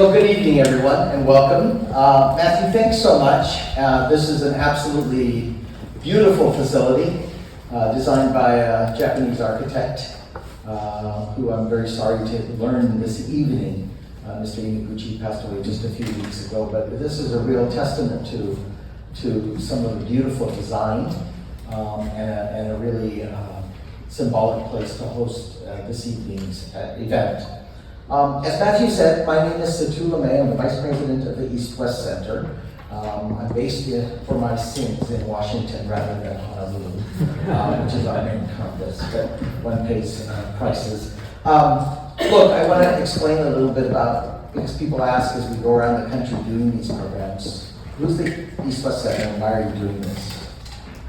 Well, good evening, everyone, and welcome. Matthew, thanks so much. This is an absolutely beautiful facility designed by a Japanese architect who I'm very sorry to learn this evening. Mr. Iniguchi passed away just a few weeks ago, but this is a real testament to some of the beautiful design and a really symbolic place to host this evening's event. As Matthew said, my name is Satu LeMay. I'm the Vice President of the East-West Center. I'm based for my sins in Washington rather than Honolulu, which is our main campus, but one pays prices. Look, I want to explain a little bit about, because people ask as we go around the country doing these programs, who's the East-West Center and why are you doing this?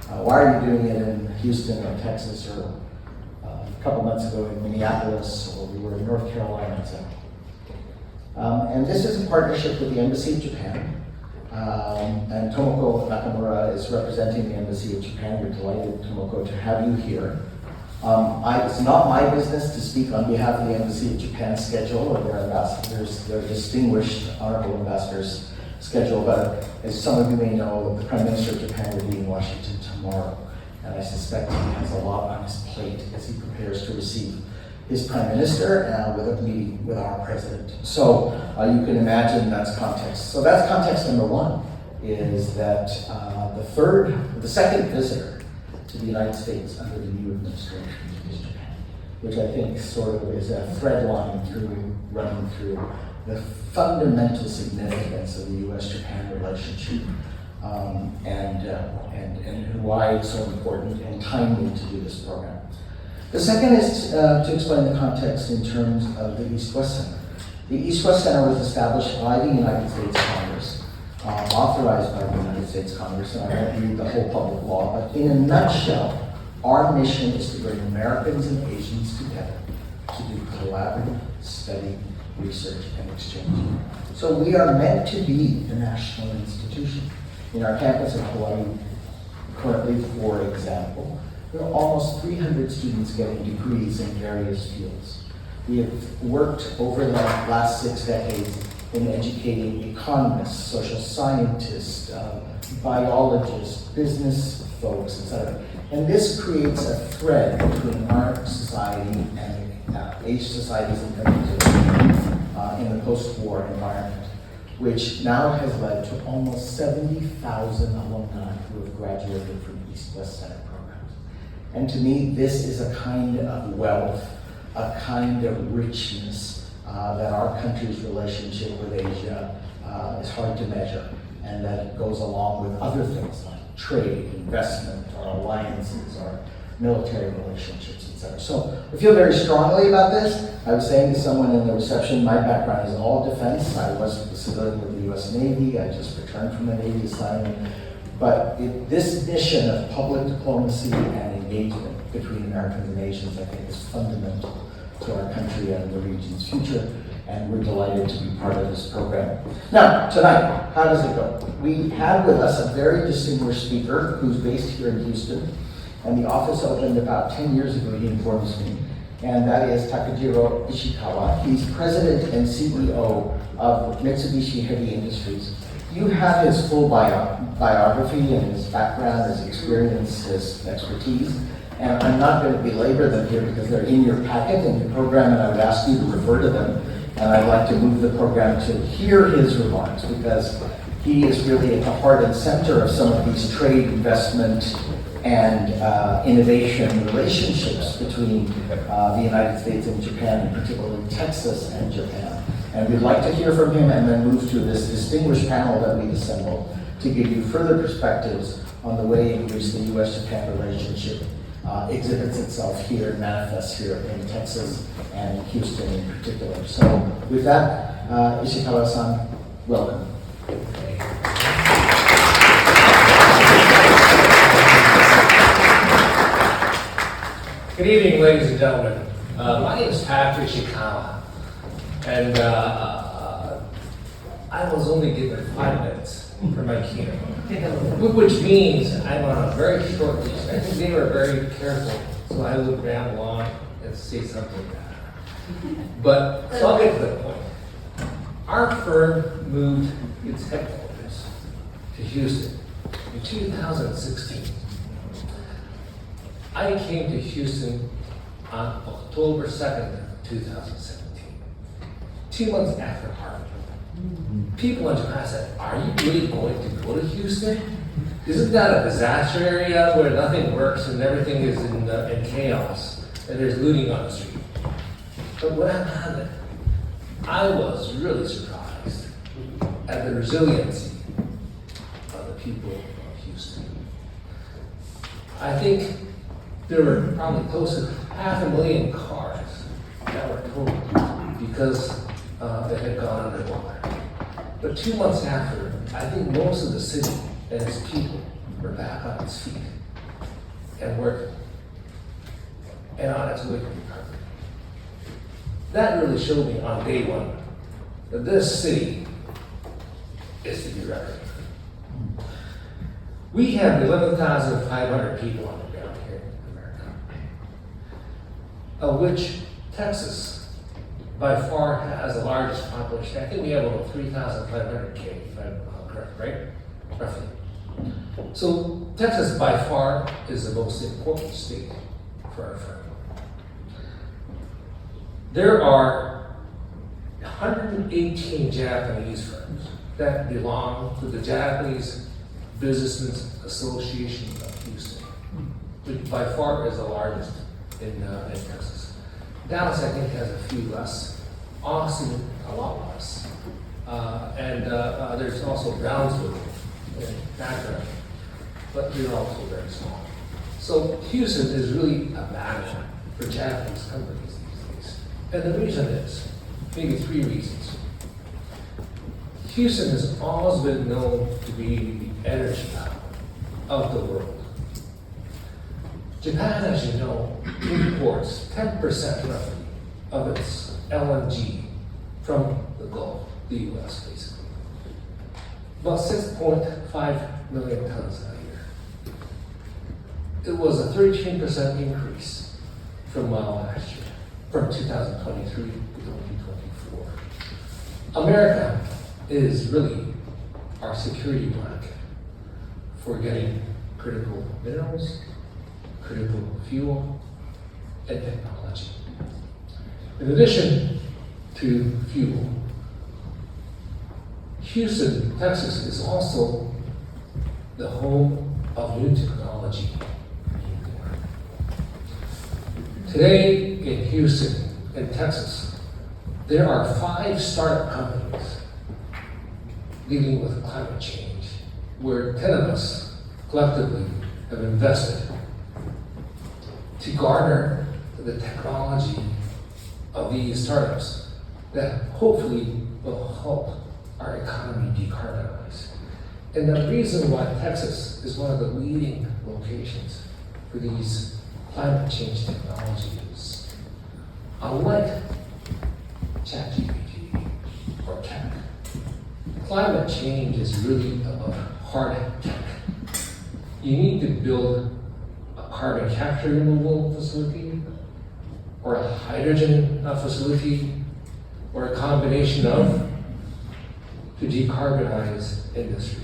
Why are you doing it in Houston or Texas or a couple months ago in Minneapolis, or we were in North Carolina, etc. And this is a partnership with the Embassy of Japan. And Tomoko Nakamura is representing the Embassy of Japan. We're delighted, Tomoko, to have you here. It's not my business to speak on behalf of the Embassy of Japan's schedule or their ambassadors, their distinguished honorable ambassadors' schedule, but as some of you may know, the Prime Minister of Japan will be in Washington tomorrow. And I suspect he has a lot on his plate as he prepares to receive his Prime Minister with a meeting with our President. So you can imagine that's context. So that's context number one, is that the second visitor to the United States under the new administration is Japan, which I think sort of is a thread line running through the fundamental significance of the U.S.-Japan relationship. And why it's so important and timely to do this program. The second is to explain the context in terms of the East-West Center. The East-West Center was established by the United States Congress, authorized by the United States Congress, and I won't read the whole public law, but in a nutshell, our mission is to bring Americans and Asians together to do collaborative study, research, and exchange. So we are meant to be a national institution. In our campus in Hawaii, currently, for example, there are almost 300 students getting degrees in various fields. We have worked over the last 6 decades in educating economists, social scientists, biologists, business folks, etc. And this creates a thread between our society and Asian societies in particular in the post-war environment, which now has led to almost 70,000 alumni who have graduated from East-West Center programs. And to me, this is a kind of wealth, a kind of richness that our country's relationship with Asia is hard to measure, and that it goes along with other things like trade, investment, our alliances, our military relationships, etc. So I feel very strongly about this. I was saying to someone in the reception, my background is all defense. I was a civilian with the U.S. Navy. I just returned from a Navy assignment. But this mission of public diplomacy and engagement between Americans and Asians, I think, is fundamental to our country and the region's future. And we're delighted to be part of this program. Now, tonight, how does it go? We have with us a very distinguished speaker who's based here in Houston. And the office opened about 10 years ago, he informs me, and that is Takajiro Ishikawa. He's president and CEO of Mitsubishi Heavy Industries. You have his full biography and his background, his experience, his expertise, and I'm not going to belabor them here because they're in your packet in your program, and I would ask you to refer to them. And I'd like to move the program to hear his remarks because he is really at the heart and center of some of these trade, investment, and innovation relationships between the United States and Japan, and particularly Texas and Japan. And we'd like to hear from him and then move to this distinguished panel that we've assembled to give you further perspectives on the way in which the U.S.-Japan relationship exhibits itself here, manifests here in Texas and Houston in particular. So with that, Ishikawa-san, welcome. Good evening, ladies and gentlemen. My name is Patricia, and I was only given 5 minutes for my keynote, which means I'm on a very short leash. I think they were very careful, so I would ramble on and say something bad. But so I'll get to the point. Our firm moved its headquarters to Houston in 2016. I came to Houston on October 2nd, 2017, 2 months after Harvard. People in Japan said, "Are you really going to go to Houston? Isn't that a disaster area where nothing works and everything is in chaos and there's looting on the street?" But when I landed, I was really surprised at the resiliency of the people of Houston. I think there were probably close to 500,000 cars that were totaled because they had gone underwater. But 2 months after, I think most of the city and its people were back on its feet and working and on its way to recovery. That really showed me on day one that this city is to be reckoned with. We have 11,500 people on the ground here in America, of which Texas by far has the largest population. I think we have over 3,500 if I'm correct, right? Roughly. So Texas by far is the most important state for our firm. There are 118 Japanese firms that belong to the Japanese Businessmen's Association of Houston, which by far is the largest in Texas. Dallas, I think, has a few less. Austin, a lot less. And there's also Brownsville and Akron, but they're also very small. So Houston is really a magnet for Japanese companies these days. And the reason is, maybe 3 reasons. Houston has always been known to be the energy hub of the world. Japan, as you know, imports 10% roughly of its LNG from the Gulf, the US basically. About 6.5 million tons a year. It was a 13% increase from last year, from 2023 to 2024. America is really our security blanket for getting critical minerals, critical fuel, and technology. In addition to fuel, Houston, Texas is also the home of new technology. Today in Houston and Texas, there are 5 startup companies dealing with climate change, where 10 of us collectively have invested to garner the technology of these startups that hopefully will help our economy decarbonize. And the reason why Texas is one of the leading locations for these climate change technologies, unlike ChatGPT or tech, climate change is really about hard tech. You need to build a carbon capture removal facility, or a hydrogen facility, or a combination of, to decarbonize industry.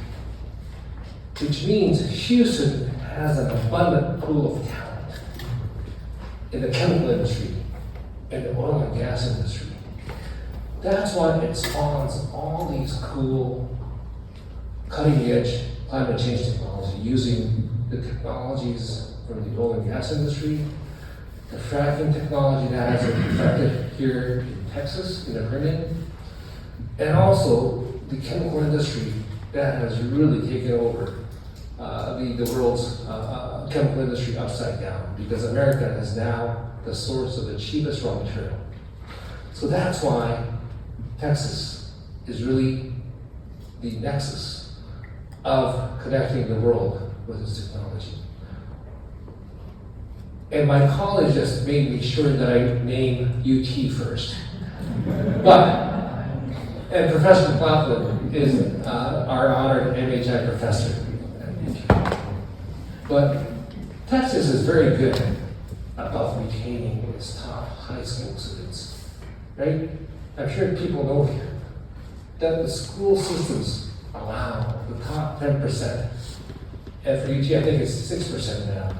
Which means Houston has an abundant pool of talent in the chemical industry and the oil and gas industry. That's why it spawns all these cool, cutting-edge climate change technology using the technologies from the oil and gas industry, the fracking technology that has been perfected here in Texas, in the Caribbean, and also the chemical industry that has really taken over the world's chemical industry upside down, because America is now the source of the cheapest raw material. So that's why Texas is really the nexus of connecting the world with its technology. And my college just made me sure that I name UT first. And Professor Maclachlan is our honored MHI professor. But Texas is very good about retaining its top high school students, right? I'm sure people know here that the school systems allow the top 10%, and for UT I think it's 6% now,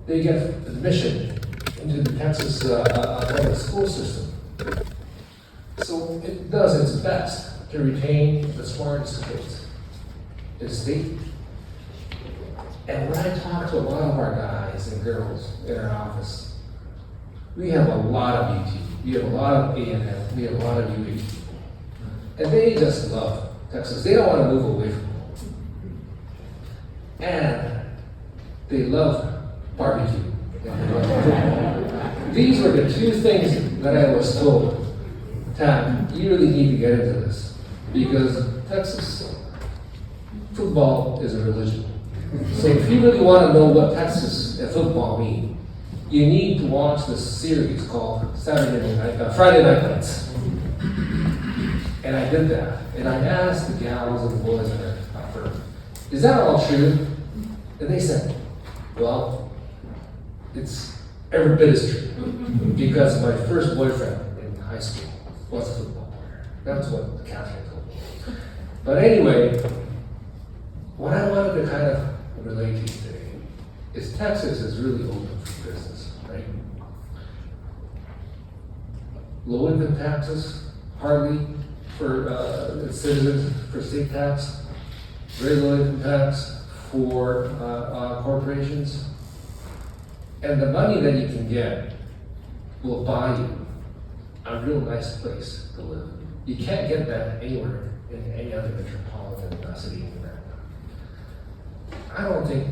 they get admission into the Texas public school system. So it does its best to retain the smartest kids in the state. And when I talk to a lot of our guys and girls in our office, we have a lot of UT, we have a lot of A&M, we have a lot of UAT. And they just love Texas. They don't want to move away from home. And they love barbecue. These were the two things that I was told. Tam, you really need to get into this because Texas football is a religion. So if you really want to know what Texas and football mean, you need to watch this series called Friday Night Lights. And I did that. And I asked the gals and the boys in our firm, is that all true? And they said, well, it's every bit as true. Because my first boyfriend in high school was a football player. That's what the Catholic told me. But anyway, what I wanted to kind of relate to you today is Texas is really open for business, right? Low income taxes, hardly for citizens for state tax, very low income tax for corporations. And the money that you can get will buy you a real nice place to live. You can't get that anywhere in any other metropolitan city in America. I don't think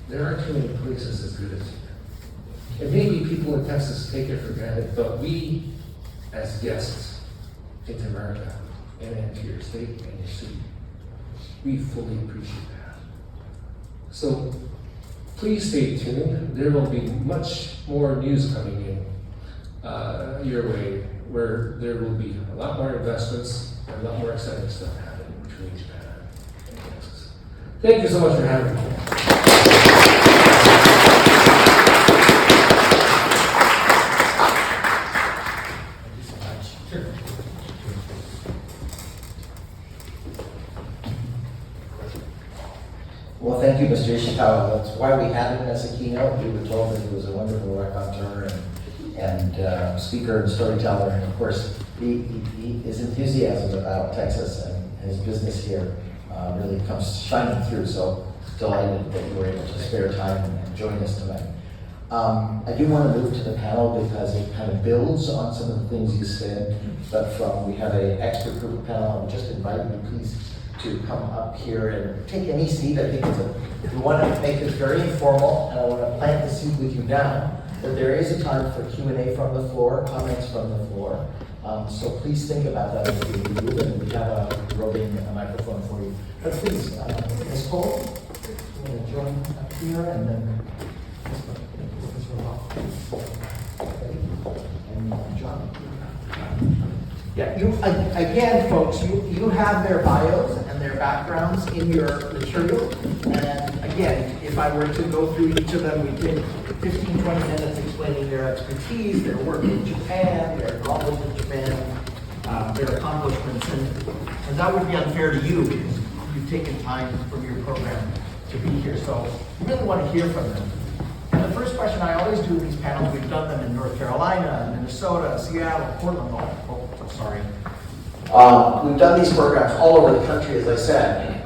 there are too many places as good as here. And maybe people in Texas take it for granted, but we, as guests into America and into your state and your city, we fully appreciate that. So please stay tuned. There will be much more news coming in your way, where there will be a lot more investments and a lot more exciting stuff happening between Japan and Texas. Thank you so much for having me. Thank you so much. Sure. Well, thank you, Mr. Ishikawa. That's why we had him as a keynote. We were told that he was a wonderful raconteur and speaker and storyteller. And of course, his enthusiasm about Texas and his business here really comes shining through. So delighted that you were able to spare time and join us tonight. I do want to move to the panel because it kind of builds on some of the things you said. But we have an expert group panel. I would just invite you, please, to come up here and take any seat. I think we want to make this very informal, and I want to plant the seed with you now. But there is a time for Q&A from the floor, comments from the floor. So please think about that as we move, and we have a roving microphone for you. But please, Ms. Cole, you want to join up here, and then and John. Yeah, again, folks, you have their bios and their backgrounds in your material. And again, if I were to go through each of them, we did 15, 20 minutes explaining their expertise, their work in Japan, their knowledge of Japan, their accomplishments. And that would be unfair to you because you've taken time from your program to be here. So we really want to hear from them. And the first question I always do in these panels, we've done them in North Carolina, Minnesota, Seattle, Portland, sorry. We've done these programs all over the country, as I said,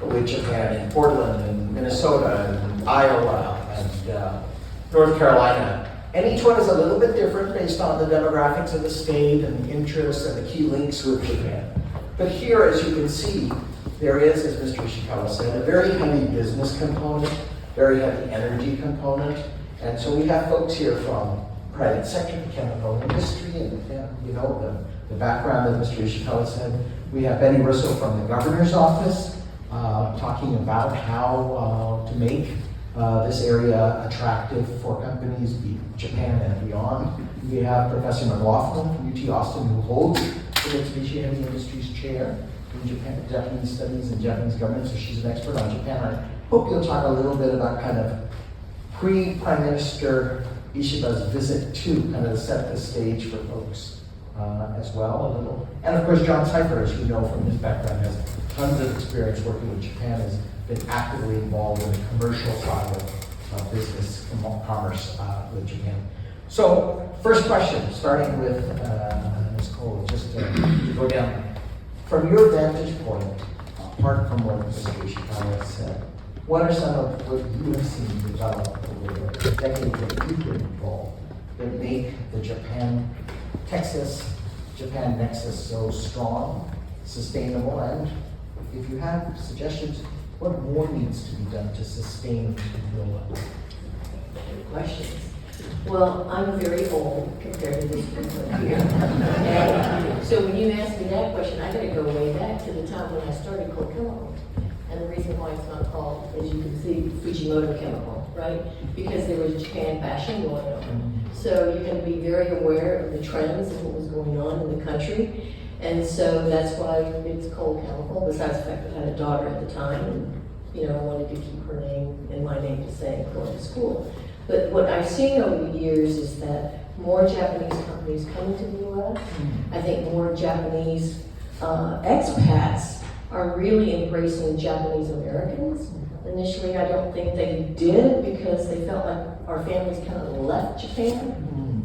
with Japan, in Portland, and Minnesota, and Iowa, and North Carolina. And each one is a little bit different based on the demographics of the state and the interests and the key links with Japan. But here, as you can see, there is, as Mr. Ishikawa said, a very heavy business component, very heavy energy component. And so we have folks here from private sector, the chemical industry, and the background that Mr. Ishikawa said. We have Betty Russo from the governor's office talking about how to make this area attractive for companies, Japan and beyond. We have Professor Maclachlan from UT Austin, who holds the Mitsubishi Heavy Industries Chair in Japan, Japanese Studies and Japanese Government, so she's an expert on Japan. I hope you'll talk a little bit about kind of pre-Prime Minister Ishiba's visit to kind of set the stage for folks as well, a little. And of course, John Cypher, as you know from his background, has tons of experience working with Japan, has been actively involved in the commercial side of business commerce with Japan. So, first question, starting with Ms. Cole, just to go down. From your vantage point, apart from what Mr. Ishikawa said, what are some of what you have seen develop over the decades that you've been involved that make the Japan Nexus so strong, sustainable, and if you have suggestions, what more needs to be done to sustain and build up? Good questions. Well, I'm very old compared to this group here. And so when you ask me that question, I gotta go way back to the time when I started Cold Chemical. And the reason why it's not called, as you can see, Fujimoto Chemical, right? Because there was Japan bashing going on. So you had to be very aware of the trends and what was going on in the country. And so that's why it's Cold Chemical, besides the fact that I had a daughter at the time, and I wanted to keep her name and my name the same going to school. But what I've seen over the years is that more Japanese companies coming to the U.S. I think more Japanese expats are really embracing Japanese Americans. Initially, I don't think they did because they felt like our families kind of left Japan,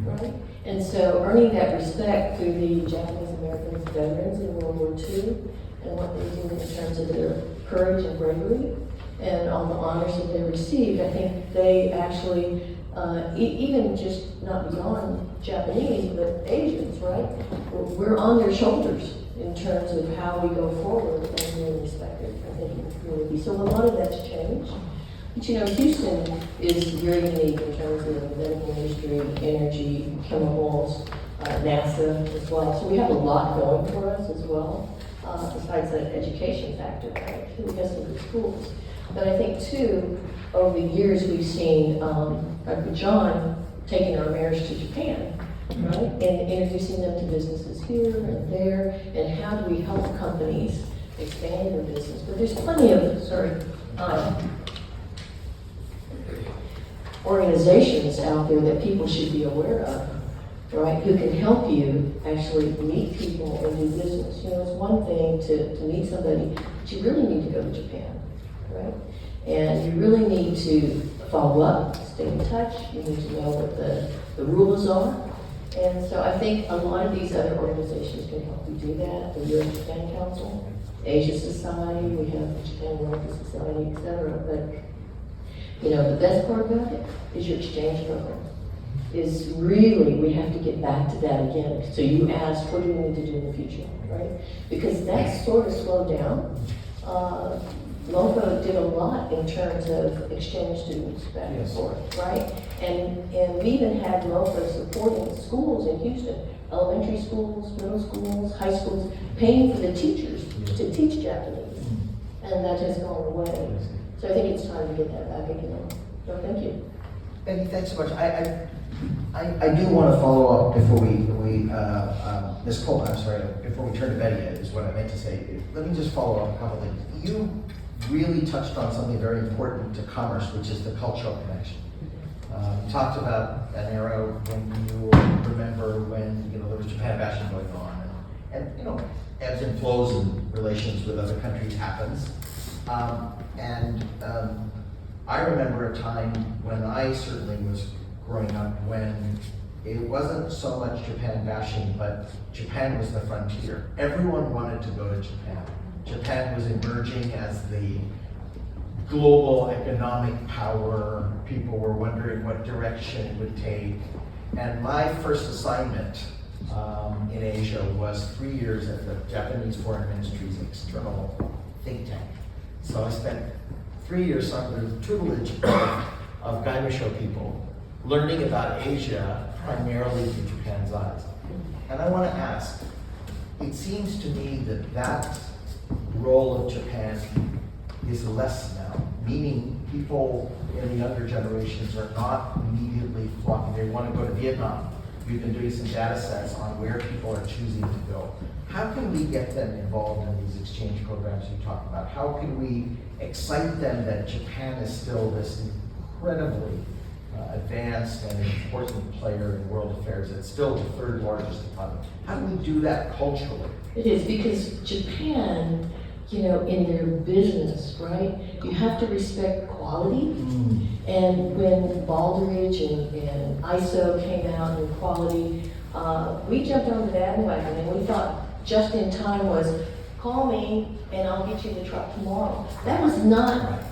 right? And so earning that respect through the Japanese American veterans in World War II and what they do in terms of their courage and bravery and all the honors that they received, I think they actually, even just not beyond Japanese, but Asians, right? We're on their shoulders in terms of how we go forward and being respected, I think, in the community. So a lot of that's changed. But Houston is very unique in terms of the medical industry, energy, chemicals, NASA as well. So we have a lot going for us as well, besides that education factor, right? We have some good schools. But I think too, over the years we've seen, like with John, taking our mayors to Japan, right? And introducing them to businesses here and there, and how do we help companies expand their business? But there's plenty of, organizations out there that people should be aware of, right? Who can help you actually meet people and do business. It's one thing to meet somebody, but you really need to go to Japan, right? And you really need to follow up, stay in touch. You need to know what the rules are. And so I think a lot of these other organizations can help you do that. The Euro-Japan Council, Asia Society, we have the Japan American Society, etc. But the best part about it is your exchange program. Is really, we have to get back to that again. So you asked, what do we need to do in the future, right? Because that sort of slowed down. LOFA did a lot in terms of exchange students back and forth, right? And we even had LOFA supporting schools in Houston, elementary schools, middle schools, high schools, paying for the teachers to teach Japanese. And that has gone away. So I think it's time to get that back again. So thank you. Betty, thanks so much. I do want to follow up before Ms. Cole, I'm sorry, before we turn to Betty, is what I meant to say. Let me just follow up a couple things. You really touched on something very important to commerce, which is the cultural connection. You talked about an era when you remember when there was Japan bashing going on, and ebbs and flows in relations with other countries happens. I remember a time when I certainly was growing up when it wasn't so much Japan bashing, but Japan was the frontier. Everyone wanted to go to Japan. Japan was emerging as the global economic power. People were wondering what direction it would take. And my first assignment in Asia was 3 years at the Japanese Foreign Ministry's external think tank. So I spent 3 years under the tutelage of Gaimosho people, learning about Asia primarily through Japan's eyes. And I want to ask, it seems to me that role of Japan is less now, meaning people in the younger generations are not immediately flocking. They want to go to Vietnam. We've been doing some data sets on where people are choosing to go. How can we get them involved in these exchange programs you talk about? How can we excite them that Japan is still this incredibly advanced and important player in world affairs. It's still the third largest economy. How do we do that culturally? It is, because Japan, you know, in their business, right, you have to respect quality. And when Baldrige and ISO came out in quality, we jumped on the bandwagon and we thought just in time was, call me and I'll get you the truck tomorrow. That was not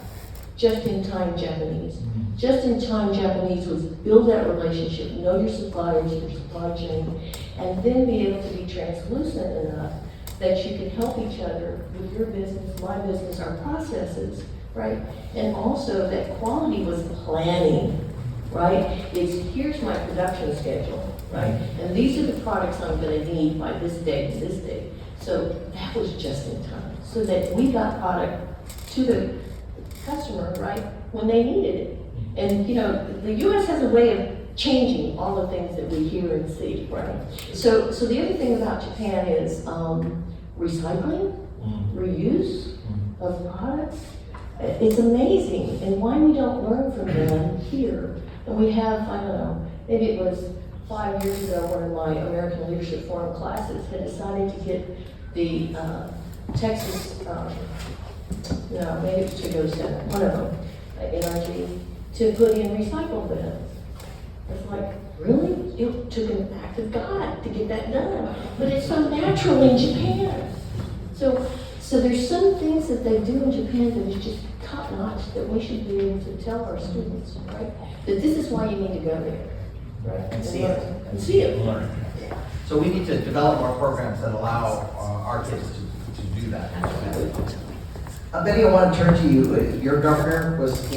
just in time Japanese. Just in time Japanese was build that relationship, know your suppliers, your supply chain, and then be able to be translucent enough that you can help each other with your business, my business, our processes, right? And also that quality was planning, right? It's here's my production schedule, right? And these are the products I'm gonna need by this date and this date. So that was just in time, so that we got product to the customer, right, when they needed it. And you know, the US has a way of changing all the things that we hear and see, right? So the other thing about Japan is recycling, reuse of products. It's amazing, and why we don't learn from them here. And we have, I don't know, maybe it was 5 years ago, one of my American Leadership Forum classes had decided to get the Texas, no, maybe it's Chico Center, one of them, NRG, to put in recycle bins. It's like, really? It took an act of God to get that done. But it's so natural in Japan. So there's some things that they do in Japan that is just top notch that we should be able to tell our students, right? That this is why you need to go there, right? And see it. And see it. Learn. So we need to develop more programs that allow our kids to do that. Betty, I want to turn to you. Your governor was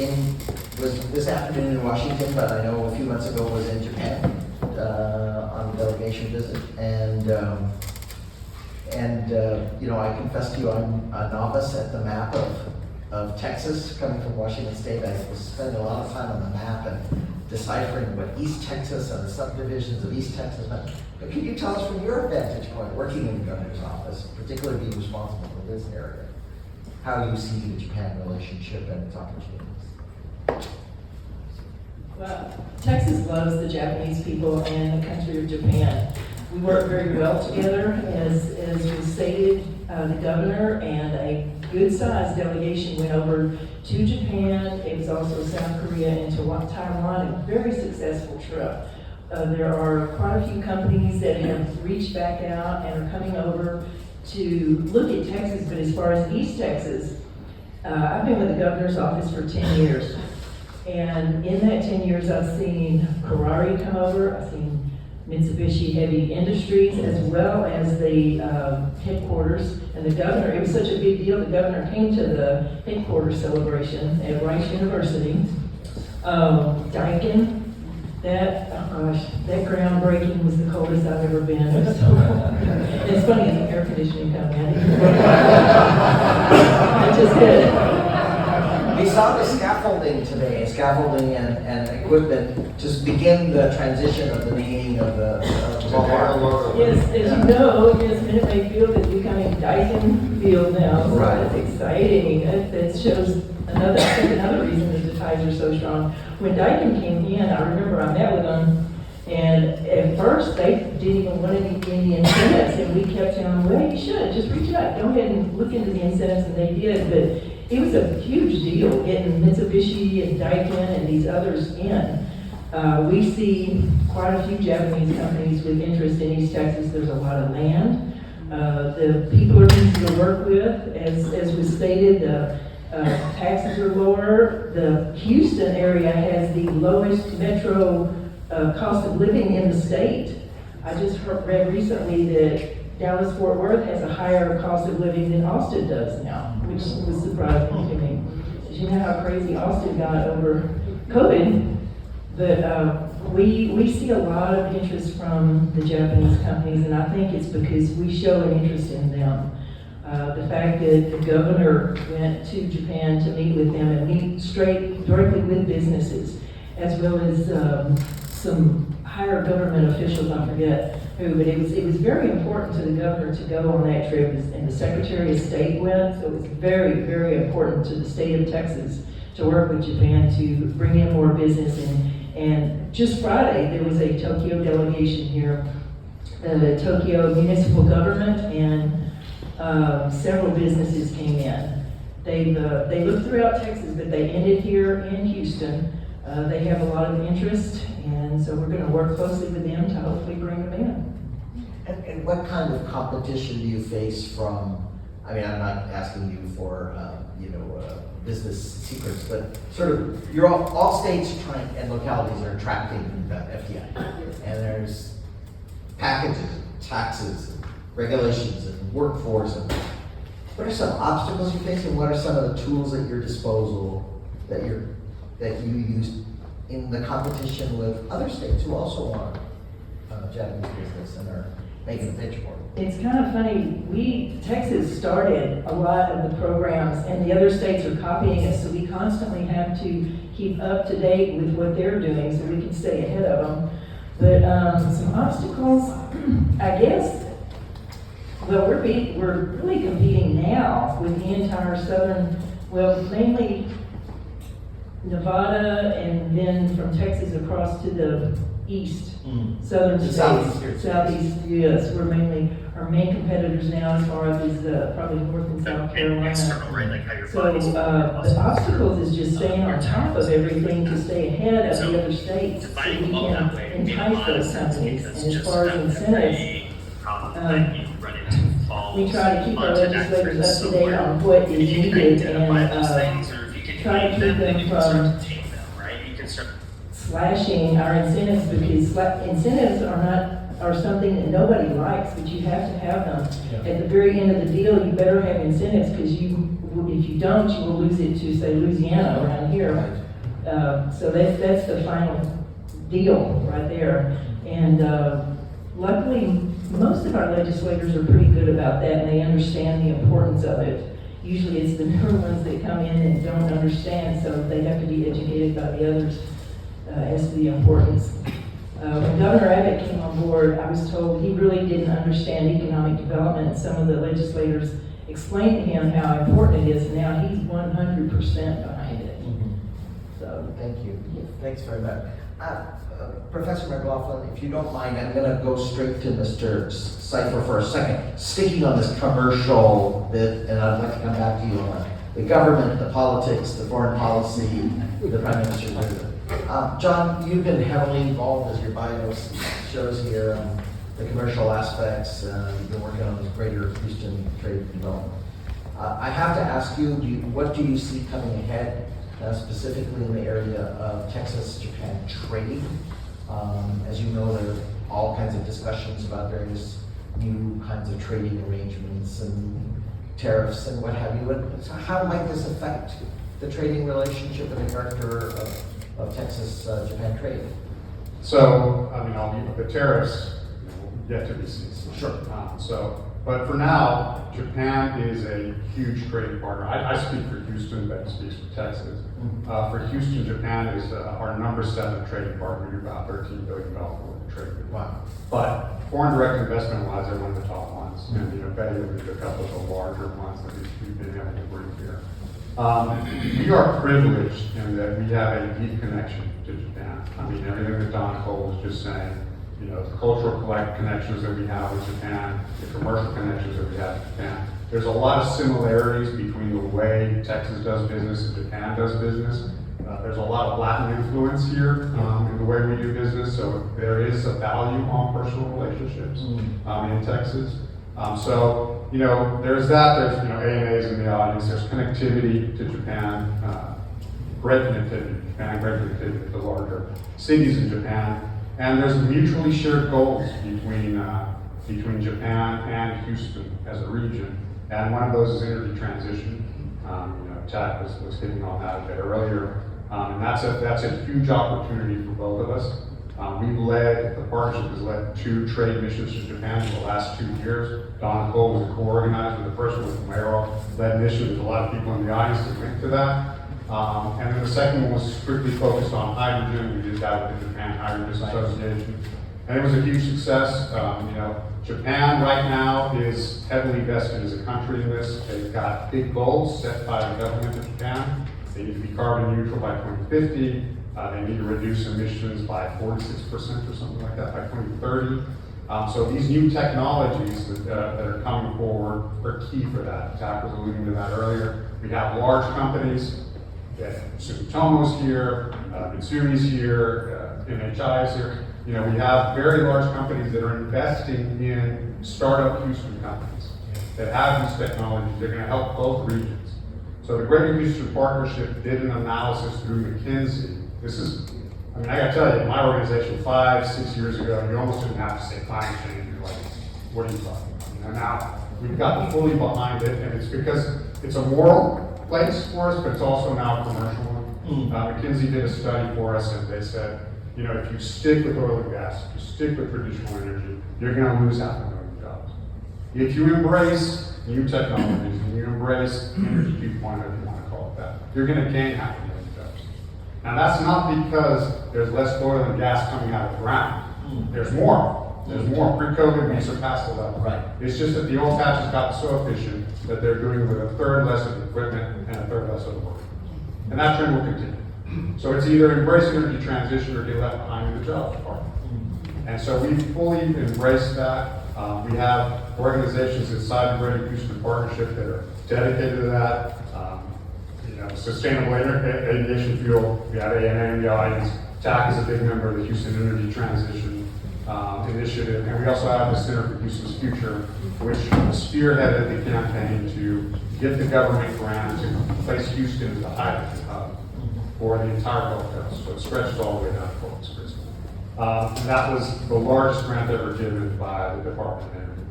this afternoon in Washington, but I know a few months ago was in Japan on a delegation visit. And you know, I confess to you, I'm a novice at the map of Texas, coming from Washington State. I was spending a lot of time on the map and deciphering what East Texas and the subdivisions of East Texas meant. But can you tell us from your vantage point, working in the governor's office, particularly being responsible for this area, how you see the Japan relationship and its opportunities? Well, Texas loves the Japanese people and the country of Japan. We work very well together, as was stated. The governor and a good-sized delegation went over to Japan. It was also South Korea and to Taiwan, a very successful trip. There are quite a few companies that have reached back out and are coming over to look at Texas, but as far as East Texas, I've been with the governor's office for 10 years. And in that 10 years, I've seen Ferrari come over, I've seen Mitsubishi Heavy Industries, as well as the headquarters. And the governor, it was such a big deal, the governor came to the headquarters celebration at Rice University. Daikin, that groundbreaking was the coldest I've ever been. It was so cold. It's funny, it's an air conditioning company. I just did. We saw the scaffolding today, scaffolding and equipment to begin the transition of the naming of the ballpark. Yes, as you know, yes, Minute Maid Field is becoming Daikin Field now, so Right. that's exciting. That shows another reason that the ties are so strong. When Daikin came in, I remember I met with them, and at first they didn't even want any incentives, and we kept telling them, well, you should, just reach out, go ahead and look into the incentives, and they did, but it was a huge deal getting Mitsubishi and Daikin and these others in. We see quite a few Japanese companies with interest in East Texas. There's a lot of land. The people are easy to work with. As was stated, the taxes are lower. The Houston area has the lowest metro cost of living in the state. I just read recently that Dallas-Fort Worth has a higher cost of living than Austin does now, which was surprising to me. You know how crazy Austin got over COVID, but we see a lot of interest from the Japanese companies, and I think it's because we show an interest in them. The fact that the governor went to Japan to meet with them and meet directly with businesses, as well as some higher government officials, I forget who, but it was very important to the governor to go on that trip, and the Secretary of State went, so it was very, very important to the state of Texas to work with Japan to bring in more business And just Friday, there was a Tokyo delegation here, the Tokyo municipal government and several businesses came in. They looked throughout Texas, but they ended here in Houston. They have a lot of interest, and so we're going to work closely with them to hopefully bring them in. And what kind of competition do you face from, I mean, I'm not asking you for, business secrets, but sort of, you're all states trying, and localities are attracting FDI. And there's packages, taxes, and regulations, and workforce, and what are some obstacles you face, and what are some of the tools at your disposal that you use in the competition with other states who also want Japanese business and are making a pitch for it? It's kind of funny, Texas started a lot of the programs and the other states are copying us, so we constantly have to keep up to date with what they're doing so we can stay ahead of them. But some obstacles, I guess, well, we're really competing now with the entire mainly Nevada and then from Texas across to the east. Southern The states, southeast, yes, we're mainly, our main competitors now as far up as probably North and South Carolina. So the obstacles is just staying on top of everything to stay ahead of the other states so we can entice those companies. And as far as incentives, we try to keep our legislators up to date on what is needed and try to keep them from slashing our incentives, because incentives are something that nobody likes, but you have to have them. At the very end of the deal, you better have incentives, because if you don't, you will lose it to, say, Louisiana around here. So that's the final deal right there. And luckily, most of our legislators are pretty good about that, and they understand the importance of it. Usually it's the newer ones that come in and don't understand, so they have to be educated by the others as to the importance. When Governor Abbott came on board, I was told he really didn't understand economic development. Some of the legislators explained to him how important it is, and now he's 100% behind it. So, thank you. Thanks very much. Professor Maclachlan, if you don't mind, I'm going to go straight to Mr. Cipher for a second. Sticking on this commercial bit, and I'd like to come back to you on the government, the politics, the foreign policy, the Prime Minister's visit. John, you've been heavily involved, as your bio shows here, the commercial aspects. You've been working on this greater Houston trade development. I have to ask you, what do you see coming ahead, specifically in the area of Texas-Japan trade? As you know, there are all kinds of discussions about various new kinds of trading arrangements and tariffs and what have you. And so how might this affect the trading relationship and the character of Texas-Japan trade? So, I mean, the tariffs yet to be seen. Sure. But for now, Japan is a huge trading partner. I speak for Houston, but speaks for Texas. For Houston, Japan is our number 7 trading partner. We're about $13 billion worth of trade. Wow. But foreign direct investment wise, they're one of the top ones. And Betty will be a couple of the larger ones that we've been able to bring here. We are privileged in that we have a deep connection to Japan. I mean, everything that Don Cole was just saying, the cultural connections that we have with Japan, the commercial connections that we have with Japan. There's a lot of similarities between the way Texas does business and Japan does business. There's a lot of Latin influence here in the way we do business, so there is a value on personal relationships in Texas. There's that, there's ANAs in the audience, there's connectivity to Japan, great connectivity to Japan, great connectivity to the larger cities in Japan. And there's mutually shared goals between Japan and Houston as a region. And one of those is energy transition. Tad was hitting on that a bit earlier. And that's a huge opportunity for both of us. The partnership has led 2 trade missions to Japan in the last 2 years. Don Cole was a co-organizer. The first one was the mayoral-led mission. There's a lot of people in the audience that went to that. And then the second one was strictly focused on hydrogen. We did that with the Japan Hydrogen Association. And it was a huge success. Japan right now is heavily vested as a country in this. They've got big goals set by the government of Japan. They need to be carbon neutral by 2050. They need to reduce emissions by 46% or something like that by 2030. So these new technologies that are coming forward are key for that. Zach was alluding to that earlier. We have large companies, Sumitomo's here, Mitsubi's here, MHI's here. You know, we have very large companies that are investing in startup Houston companies that have these technologies. They're going to help both regions. So the Greater Houston Partnership did an analysis through McKinsey. This is, I mean, I gotta tell you, my organization 5-6 years ago, you almost didn't have to say climate change. You're like, what are you talking about? You know, now we've gotten fully behind it, and it's because it's a moral place for us, but it's also now a commercial one. McKinsey did a study for us, and they said, you know, if you stick with oil and gas, if you stick with traditional energy, you're gonna lose 500,000 jobs. If you embrace new technologies, and you embrace energy 2.0, if you wanna call it that, you're gonna gain 500,000 jobs. Now that's not because there's less oil and gas coming out of the ground. There's more. There's more. Pre-COVID, we surpassed the level. Right. It's just that the old patch has gotten so efficient that they're doing with a third less of the equipment and a third less of the work. And that trend will continue. So it's either embrace energy transition or get left behind in the jobs department. And so we fully embrace that. We have organizations inside the Greater Houston Partnership that are dedicated to that. You know, sustainable aviation fuel. We have ANA in the audience. TAC is a big member of the Houston Energy Transition Initiative, and we also have the Center for Houston's Future, which spearheaded the campaign to get the government grant to place Houston as the hydrogen hub for the entire Gulf Coast. So it stretched all the way down to Corpus Christi. And that was the largest grant ever given by the Department of Energy.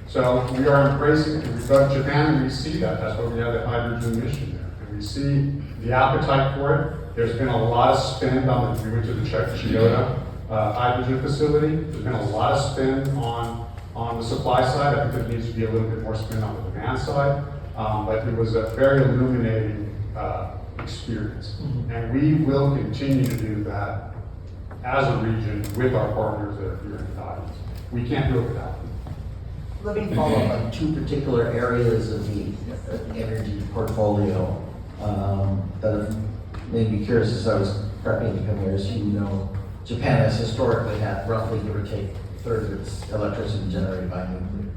So we are embracing, and we go to Japan and we see that. That's why we have the hydrogen mission there. And we see the appetite for it. There's been a lot of spend on the, we went to the Chiyoda hydrogen facility. There's been a lot of spend on the supply side. I think there needs to be a little bit more spend on the demand side. But it was a very illuminating experience. And we will continue to do that as a region with our partners that are here in the audience. We can't do it without them. Let me follow up on two particular areas of the energy portfolio that have made me curious as I was prepping to come here. As you know, Japan has historically had roughly, give or take, a third of its electricity generated by nuclear.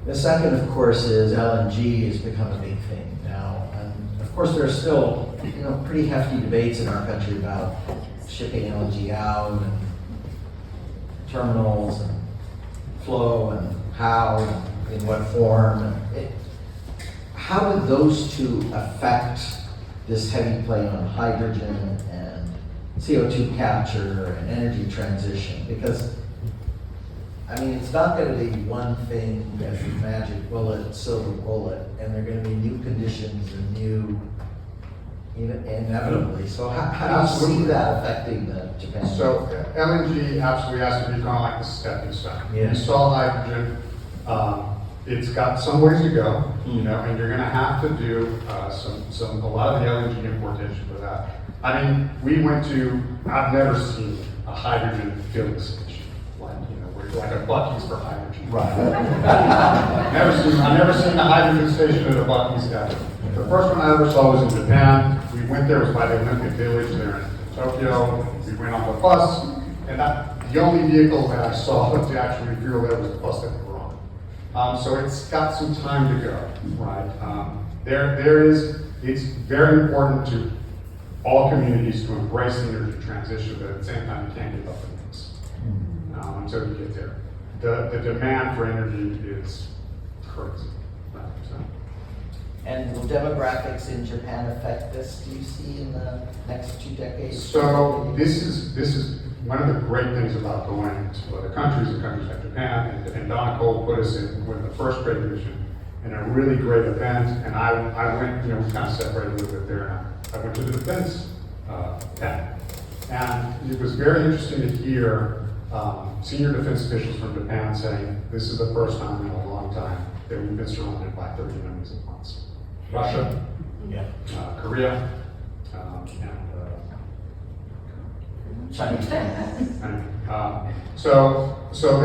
The second, of course, is LNG has become a big thing now. And of course, there are still, you know, pretty hefty debates in our country about shipping LNG out and terminals and flow and how and in what form. How do those two affect this heavy play on hydrogen and CO2 capture and energy transition? Because, I mean, it's not going to be one thing as a magic bullet, silver bullet, and there are going to be new conditions and new, inevitably. So how do you see that affecting the Japan? So LNG absolutely has to be kind of like the stepping stone. Yeah. You saw hydrogen. It's got some ways to go, you know, and you're going to have to do a lot of the LNG importation for that. I mean, I've never seen a hydrogen filling station, like, you know, where like a Buc-ee's for hydrogen. Right. I've never seen a hydrogen station at a Buc-ee's ever. The first one I ever saw was in Japan. We went there, it was by the Olympic Village there in Tokyo. We went on the bus, and the only vehicle that I saw to actually fuel there was the bus that we were on. So it's got some time to go, right? It's very important to all communities to embrace the energy transition, but at the same time, you can't give up on this until you get there. The demand for energy is crazy, right? So. And will demographics in Japan affect this, do you see, in the next 2 decades? So this is one of the great things about going to other countries and countries like Japan, and Donna Cole put us in with the first great mission in a really great event, and I went, you know, we kind of separated a little bit there, and I went to the defense panel. And it was very interesting to hear senior defense officials from Japan saying, this is the first time in a long time that we've been surrounded by 30 enemies at once. Russia, Korea, and Chinese. So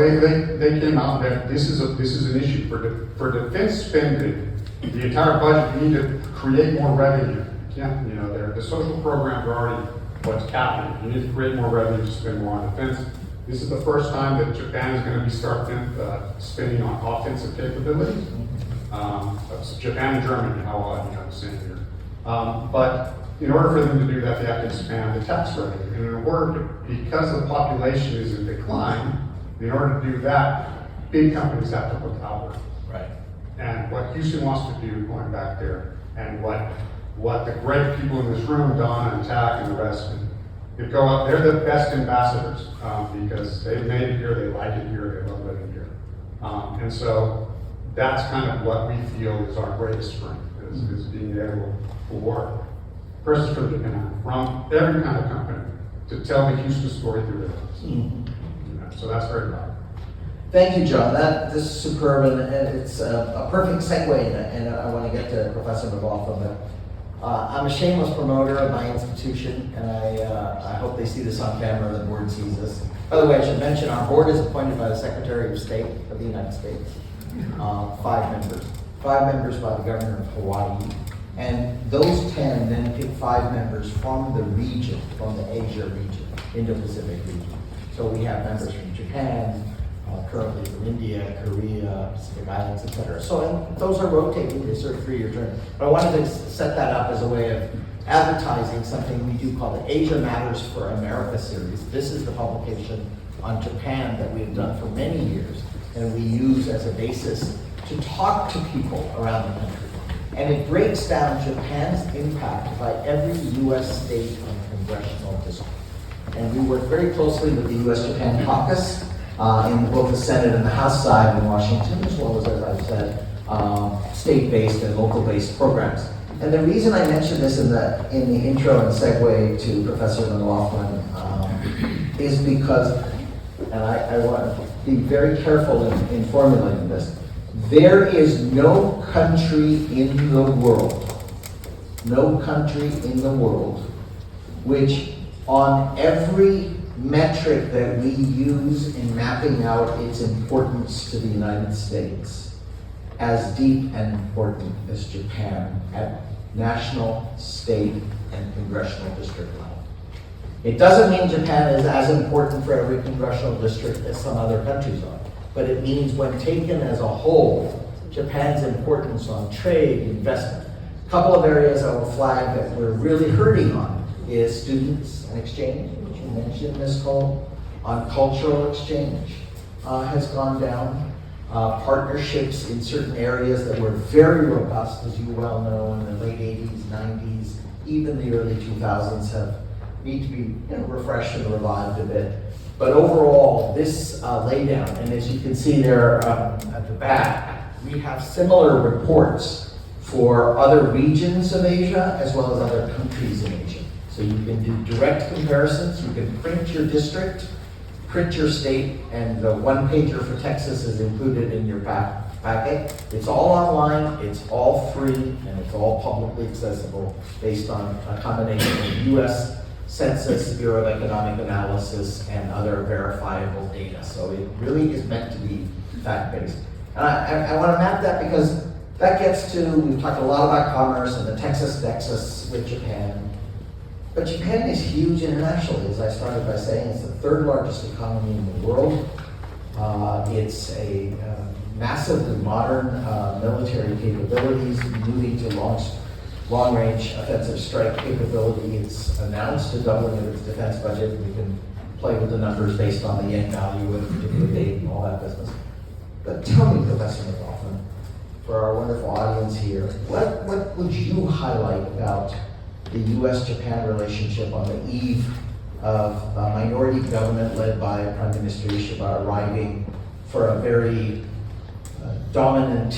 they came out that this is an issue for defense spending. The entire budget, you need to create more revenue. You know, the social programs are already what's happening. You need to create more revenue to spend more on defense. This is the first time that Japan is going to be spending on offensive capabilities. Japan and Germany, how odd, I'm saying here. But in order for them to do that, they have to expand the tax revenue. And in order to, because the population is in decline, in order to do that, big companies have to look outward. Right. And what Houston wants to do, going back there, and what the great people in this room, Don and Tack and the rest, could go up, they're the best ambassadors because they've made it here, they like it here, they love living here. And so that's kind of what we feel is our greatest strength, is being able for persons from Japan, from every kind of company, to tell the Houston story through their eyes. So that's very valuable. Thank you, John. This is superb, and it's a perfect segue, and I want to get to Professor McLaughlin. But I'm a shameless promoter of my institution, and I hope they see this on camera, the board sees this. By the way, I should mention our board is appointed by the Secretary of State of the United States. 5 members. 5 members by the governor of Hawaii. And those 10 then pick 5 members from the region, from the Asia region, Indo-Pacific region. So we have members from Japan, currently from India, Korea, Pacific Islands, etc. So those are rotating, they serve 3-year terms. But I wanted to set that up as a way of advertising something we do call the Asia Matters for America series. This is the publication on Japan that we've done for many years, and we use as a basis to talk to people around the country. And it breaks down Japan's impact by every U.S. state and congressional district. And we work very closely with the U.S.-Japan caucus in both the Senate and the House side in Washington, as well as I said, state-based and local-based programs. And the reason I mentioned this in the intro and segue to Professor McLaughlin is because, and I want to be very careful in formulating this, there is no country in the world, which on every metric that we use in mapping out its importance to the United States, as deep and important as Japan at national, state, and congressional district level. It doesn't mean Japan is as important for every congressional district as some other countries are, but it means when taken as a whole, Japan's importance on trade, investment. A couple of areas I will flag that we're really hurting on is students and exchange, which you mentioned, Ms. Cole, on cultural exchange has gone down. Partnerships in certain areas that were very robust, as you well know, in the late 80s, 90s, even the early 2000s need to be refreshed and revived a bit. But overall, this laydown, and as you can see there at the back, we have similar reports for other regions of Asia as well as other countries in Asia. So you can do direct comparisons, you can print your district, print your state, and the one-pager for Texas is included in your packet. It's all online, it's all free, and it's all publicly accessible based on a combination of U.S. Census, Bureau of Economic Analysis, and other verifiable data. So it really is meant to be fact-based. And I want to map that because that gets to, we've talked a lot about commerce and the Texas Nexus with Japan. But Japan is huge internationally, as I started by saying. It's the 3rd largest economy in the world. It's a massively modern military capabilities, moving to long-range offensive strike capability. It's announced a doubling of its defense budget. We can play with the numbers based on the yen value of a particular date and all that business. But tell me, Professor McLaughlin, for our wonderful audience here, what would you highlight about the U.S.-Japan relationship on the eve of a minority government led by Prime Minister Ishiba arriving for a very dominant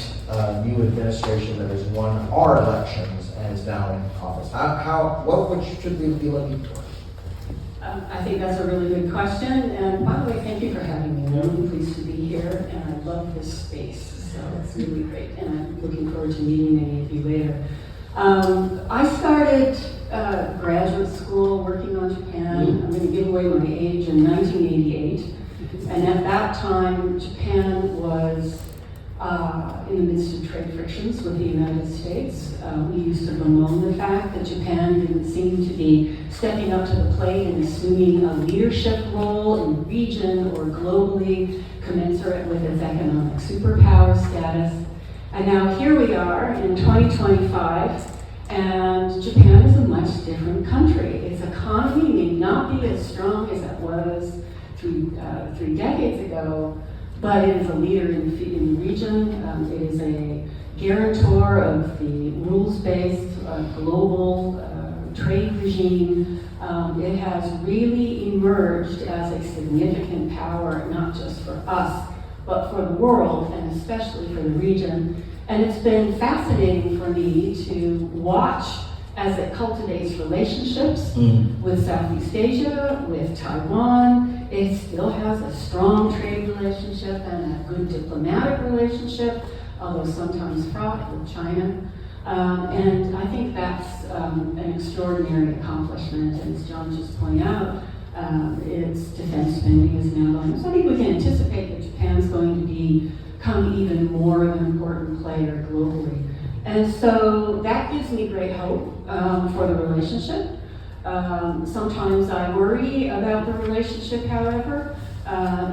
new administration that has won our elections and is now in office? Should we be looking for? I think that's a really good question. And by the way, thank you for having me. I'm really pleased to be here, and I love this space. So it's really great. And I'm looking forward to meeting many of you later. I started graduate school working on Japan. I'm going to give away my age in 1988. And at that time, Japan was in the midst of trade frictions with the United States. We used to bemoan the fact that Japan didn't seem to be stepping up to the plate and assuming a leadership role in the region or globally, commensurate with its economic superpower status. And now here we are in 2025, and Japan is a much different country. Its economy may not be as strong as it was three decades ago, but it is a leader in the region. It is a guarantor of the rules-based global trade regime. It has really emerged as a significant power, not just for us, but for the world, and especially for the region. And it's been fascinating for me to watch as it cultivates relationships with Southeast Asia, with Taiwan. It still has a strong trade relationship and a good diplomatic relationship, although sometimes fraught, with China. And I think that's an extraordinary accomplishment. And as John just pointed out, its defense spending is now going. So I think we can anticipate that Japan's going to become even more of an important player globally. And so that gives me great hope for the relationship. Sometimes I worry about the relationship, however.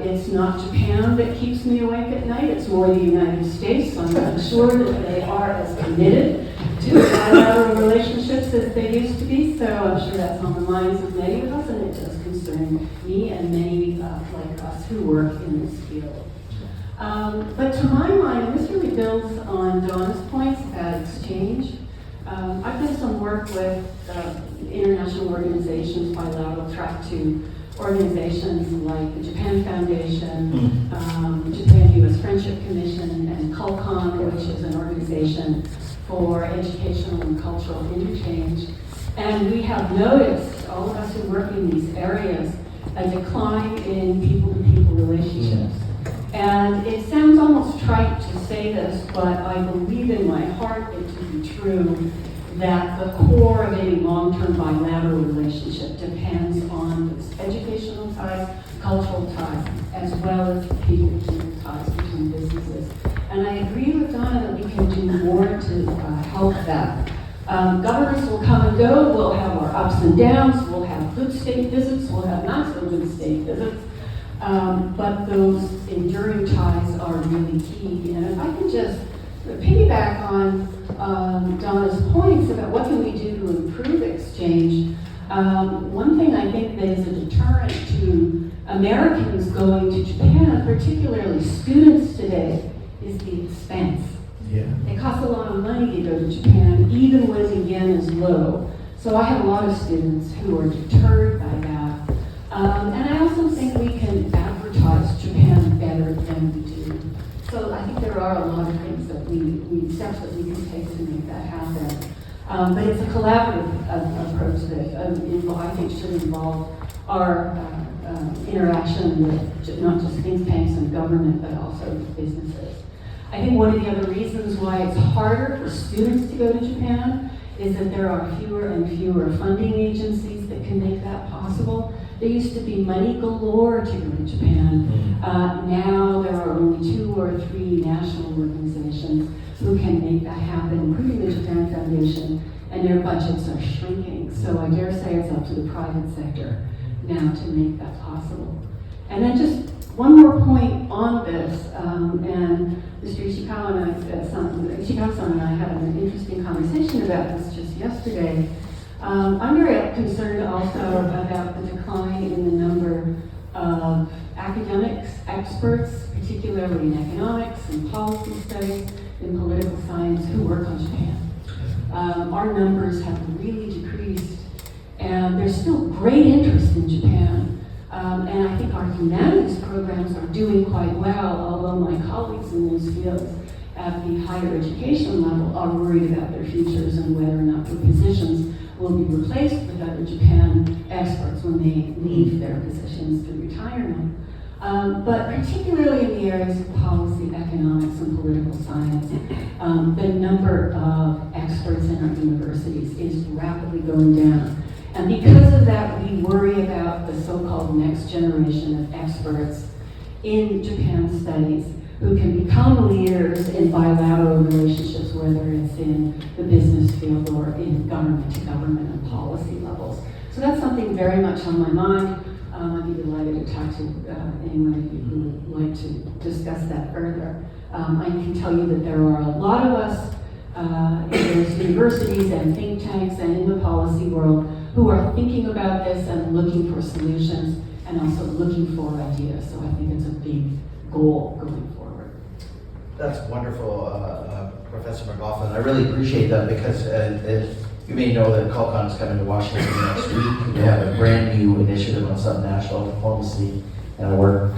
It's not Japan that keeps me awake at night, it's more the United States. I'm not sure that they are as committed to bilateral relationships as they used to be, so I'm sure that's on the minds of many of us, and it does concern me and many like us who work in this field. But to my mind, and this really builds on Donna's points about exchange, I've done some work with international organizations, bilateral track to organizations like the Japan Foundation, Japan-US Friendship Commission, and CULCON, which is an organization for educational and cultural interchange. And we have noticed, all of us who work in these areas, a decline in people-to-people relationships. And it sounds almost trite to say this, but I believe in my heart it to be true that the core of any long-term bilateral relationship depends on those educational ties, cultural ties, as well as people-to-people ties between businesses. And I agree with Donna that we can do more to help that. Governments will come and go, we'll have our ups and downs, we'll have good state visits, we'll have not so good state visits. But those enduring ties are really key. And if I can just piggyback on Donna's points about what can we do to improve exchange, one thing I think that is a deterrent to Americans going to Japan, particularly students today, is the expense. Yeah. It costs a lot of money to go to Japan, even when the yen is low. So I have a lot of students who are deterred by that. And I also think we can advertise Japan better than we do. So I think there are a lot of things that steps that we can take to make that happen. But it's a collaborative approach that I think should involve our interaction with not just think tanks and government, but also businesses. I think one of the other reasons why it's harder for students to go to Japan is that there are fewer and fewer funding agencies that can make that possible. There used to be money galore to go to Japan. Now there are only 2 or 3 national organizations who can make that happen, including the Japan Foundation, and their budgets are shrinking. So I dare say it's up to the private sector now to make that possible. And then just one more point on this, and Mr. Ishikawa-san and I had an interesting conversation about this just yesterday. I'm very concerned also about the decline in the number of academics, experts, particularly in economics and policy studies, in political science, who work on Japan. Our numbers have really decreased, and there's still great interest in Japan. And I think our humanities programs are doing quite well, although my colleagues in those fields at the higher education level are worried about their futures and whether or not their positions will be replaced with other Japan experts when they leave their positions through retirement. But particularly in the areas of policy, economics, and political science, the number of experts in our universities is rapidly going down. And because of that, we worry about the so-called next generation of experts in Japan studies who can become leaders in bilateral relationships, whether it's in the business field or in government to government and policy levels. So that's something very much on my mind. I'd be delighted to talk to anyone of you who would like to discuss that further. I can tell you that there are a lot of us in those universities and think tanks and in the policy world who are thinking about this and looking for solutions and also looking for ideas. So I think it's a big goal going forward. That's wonderful, Professor Maclachlan. I really appreciate that because as you may know that CalCon is coming to Washington next week. We have a brand new initiative on subnational diplomacy, and I work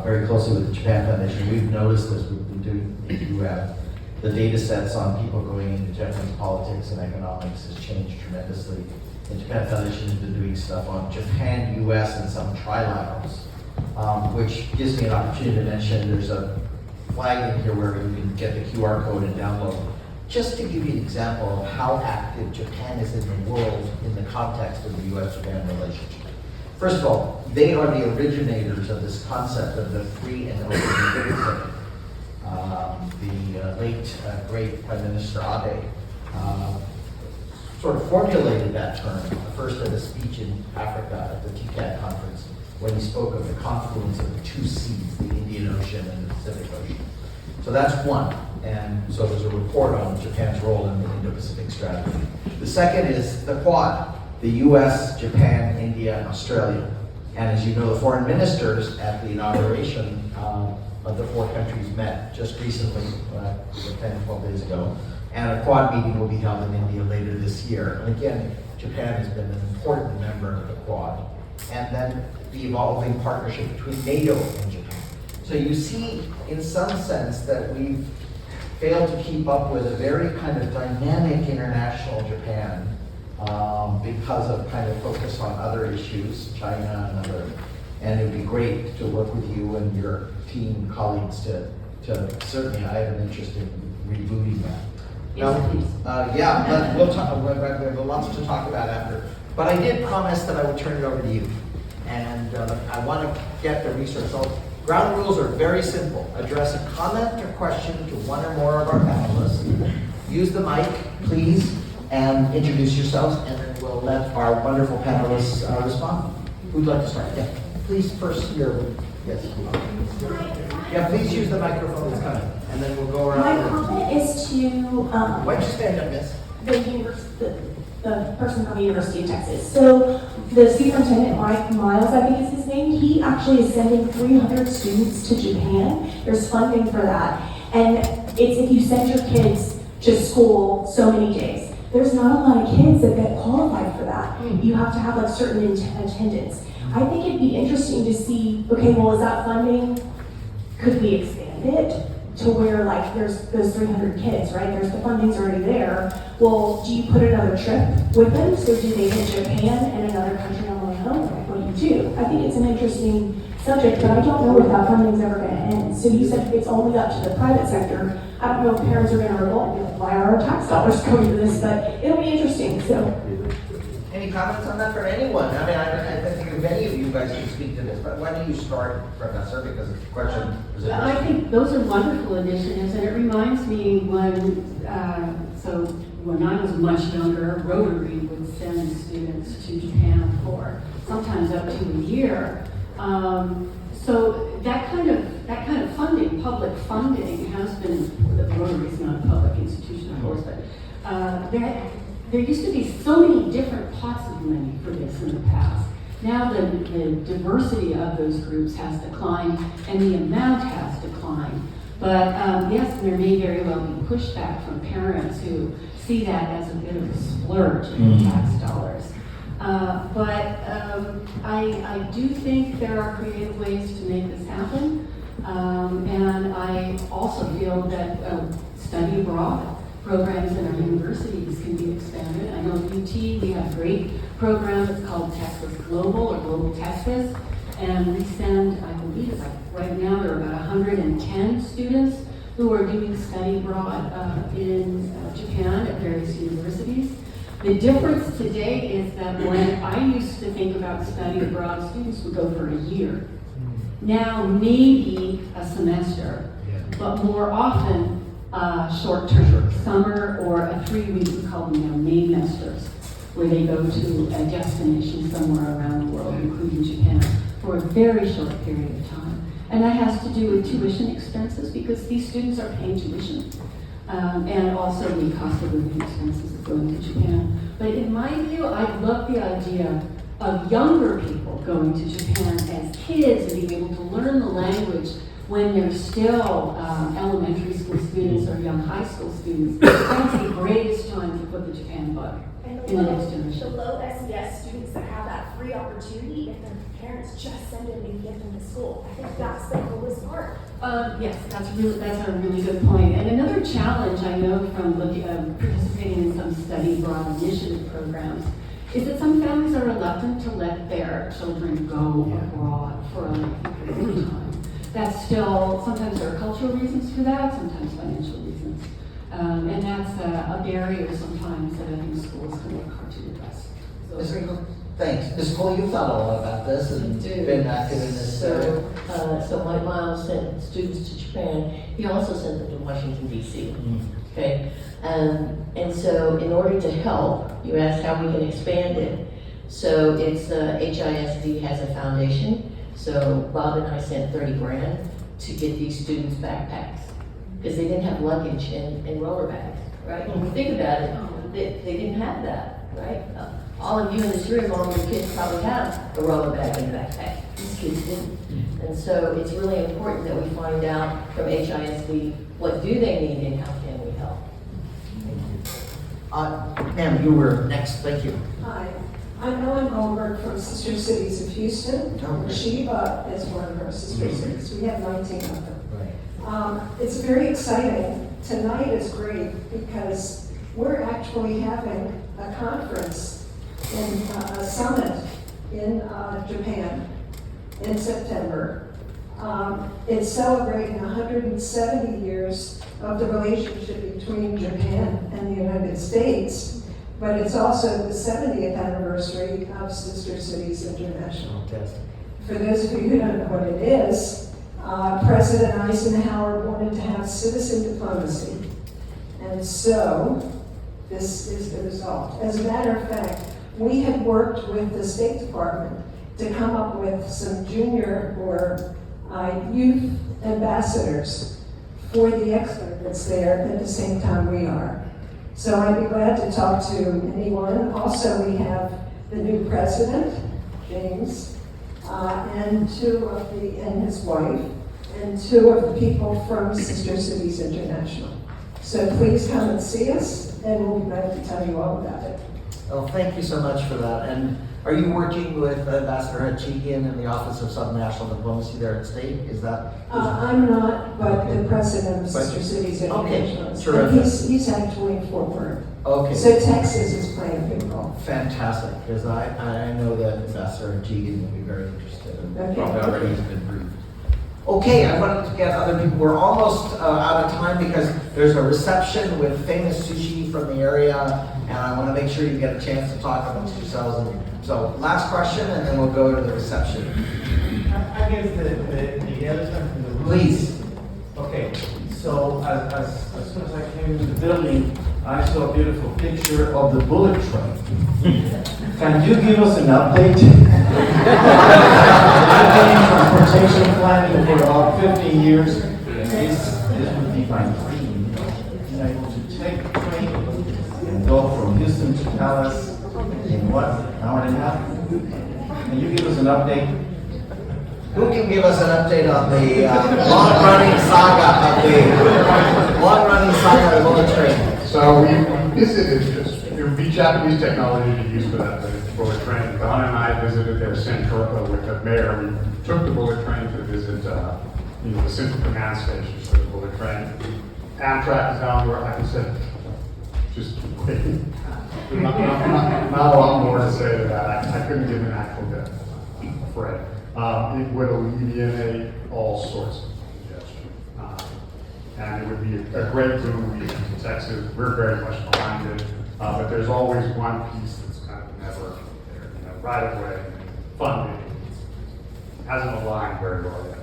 very closely with the Japan Foundation. We've noticed this. We've been doing the data sets on people going into Japanese politics and economics has changed tremendously. The Japan Foundation has been doing stuff on Japan, US, and some trilaterals, which gives me an opportunity to mention there's a flag in here where you can get the QR code and download. Just to give you an example of how active Japan is in the world in the context of the US-Japan relationship. First of all, they are the originators of this concept of the free and open trade. The late, great Prime Minister Abbott sort of formulated that term first at a speech in Africa at the TCAD conference when he spoke of the confluence of the two seas, the Indian Ocean and the Pacific Ocean. So that's one. And so there's a report on Japan's role in the Indo-Pacific strategy. The second is the Quad, the US, Japan, India, and Australia. And as you know, the foreign ministers at the inauguration of the four countries met just recently, 10, 12 days ago. And a Quad meeting will be held in India later this year. And again, Japan has been an important member of the Quad. And then the evolving partnership between NATO and Japan. So you see, in some sense, that we've failed to keep up with a very kind of dynamic international Japan because of kind of focus on other issues, China and other. And it would be great to work with you and your team colleagues to certainly, I have an interest in rebooting that. Yes, please. We'll talk, we have lots to talk about after. But I did promise that I would turn it over to you. And I want to get the research. So ground rules are very simple. Address a comment or question to one or more of our panelists. Use the mic, please, and introduce yourselves, and then we'll let our wonderful panelists respond. Who'd like to start? Yeah, please first here. Yes. Yeah, please use the microphone that's coming, and then we'll go around. My comment is to Why don't you stand up, miss? the person from the University of Texas. So the superintendent, Mike Miles, I think is his name, he actually is sending 300 students to Japan. There's funding for that. And it's if you send your kids to school so many days. There's not a lot of kids that get qualified for that. You have to have like certain attendance. I think it'd be interesting to see, okay, well, is that funding, could we expand it to where like there's those 300 kids, right? There's the funding's already there. Well, do you put another trip with them? So do they hit Japan and another country on the way home? Like, what do you do? I think it's an interesting subject, but I don't know if that funding's ever gonna end. So you said it's only up to the private sector. I don't know if parents are gonna revolt and be like, why are our tax dollars going to this? But it'll be interesting, so. Any comments on that from anyone? I mean, I think many of you guys can speak to this, but why don't you start, Professor, because the question is interesting. I think those are wonderful initiatives, and it reminds me when I was much younger, Rotary would send students to Japan for sometimes up to a year. So that kind of funding, public funding, has been. Rotary is not a public institution, of course, but there used to be so many different pots of money for this in the past. Now the diversity of those groups has declined and the amount has declined. But yes, there may very well be pushback from parents who see that as a bit of a splurge in tax dollars. But I do think there are creative ways to make this happen. And I also feel that study abroad programs in our universities can be expanded. I know at UT we have a great program. It's called Texas Global or Global Texas. And we send, I believe it's like right now there are about 110 students who are doing study abroad in Japan at various universities. The difference today is that when I used to think about study abroad, students would go for a year. Now maybe a semester, but more often short term, summer or a 3-week, we call them now Maymesters. where they go to a destination somewhere around the world, including Japan, for a very short period of time. And that has to do with tuition expenses because these students are paying tuition. And also the cost of living expenses of going to Japan. But in my view, I love the idea of younger people going to Japan as kids and being able to learn the language when they're still elementary school students or young high school students. That's the greatest time to put the Japan bug And in the next generation. the low SES students that have that free opportunity, if their parents just send them and get them to school, I think that's the coolest part. Yes, that's a really good point. And another challenge I know from participating in some study abroad initiative programs is that some families are reluctant to let their children go abroad for a lengthy period of time. That's still, sometimes there are cultural reasons for that, sometimes financial reasons. And that's a barrier sometimes that I think schools can work hard to address. Thanks. Ms. Cole, you've thought a lot about this and been active in this area. So Mike Miles sent students to Japan. He also sent them to Washington DC. Okay, and so in order to help, you asked how we can expand it. So it's HISD has a foundation. So Bob and I sent 30 grand to get these students backpacks because they didn't have luggage and roller bags, right? When we think about it, they didn't have that, right? All of you in this room, all your kids probably have a roller bag and a backpack. These kids didn't. And so it's really important that we find out from HISD what do they need and how can we help. Ma'am, you were next. Thank you. Hi, I'm Ellen Goldberg from Sister Cities of Houston. Okay. Sheba is one of our sister cities. We have 19 of them. Right. It's very exciting. Tonight is great because we're actually having a conference in a summit in Japan in September. It's celebrating 170 years of the relationship between Japan and the United States, but it's also the 70th anniversary of Sister Cities International. Fantastic. For those of you who don't know what it is, President Eisenhower wanted to have citizen diplomacy, and so this is the result. As a matter of fact, we had worked with the State Department to come up with some junior or youth ambassadors for the expo that's there at the same time we are. So I'd be glad to talk to anyone. Also, we have the new president, James, and his wife, and two of the people from Sister Cities International. So please come and see us, and we'll be glad to tell you all about it. Well, thank you so much for that. And are you working with Ambassador Hachigian in the Office of Subnational Diplomacy there at State? Is that? I'm not, but the president of Sister Cities International. Okay, terrific. He's actually in Fort Worth. Okay. So Texas is playing a big role. Fantastic, because I know that Ambassador Hachigian will be very interested and Okay. probably already has been briefed. Okay, I wanted to get other people. We're almost out of time because there's a reception with famous sushi from the area, and I want to make sure you get a chance to talk amongst yourselves. So last question, and then we'll go to the reception. I guess the elephant in the room. Please. Okay, so as soon as I came into the building, I saw a beautiful picture of the bullet train. Can you give us an update? I've been in transportation planning for about 15 years. This would be my dream. You know, to take a train and go from Houston to Dallas in what, an hour and a half? Can you give us an update? Who can give us an update on the long-running saga of the bullet train? So we visited, there would be Japanese technology to use for that bullet train. Don and I visited their central, with the mayor. We took the bullet train to visit, the central command station for the bullet train. Amtrak is down there, like I said, just waiting. Not a lot more to say to that. I couldn't give an actual death, I'm afraid. It would alleviate all sorts of congestion. And it would be a great boom region to Texas. We're very much behind it. But there's always one piece that's kind of never there. Right away, funding hasn't aligned very well yet.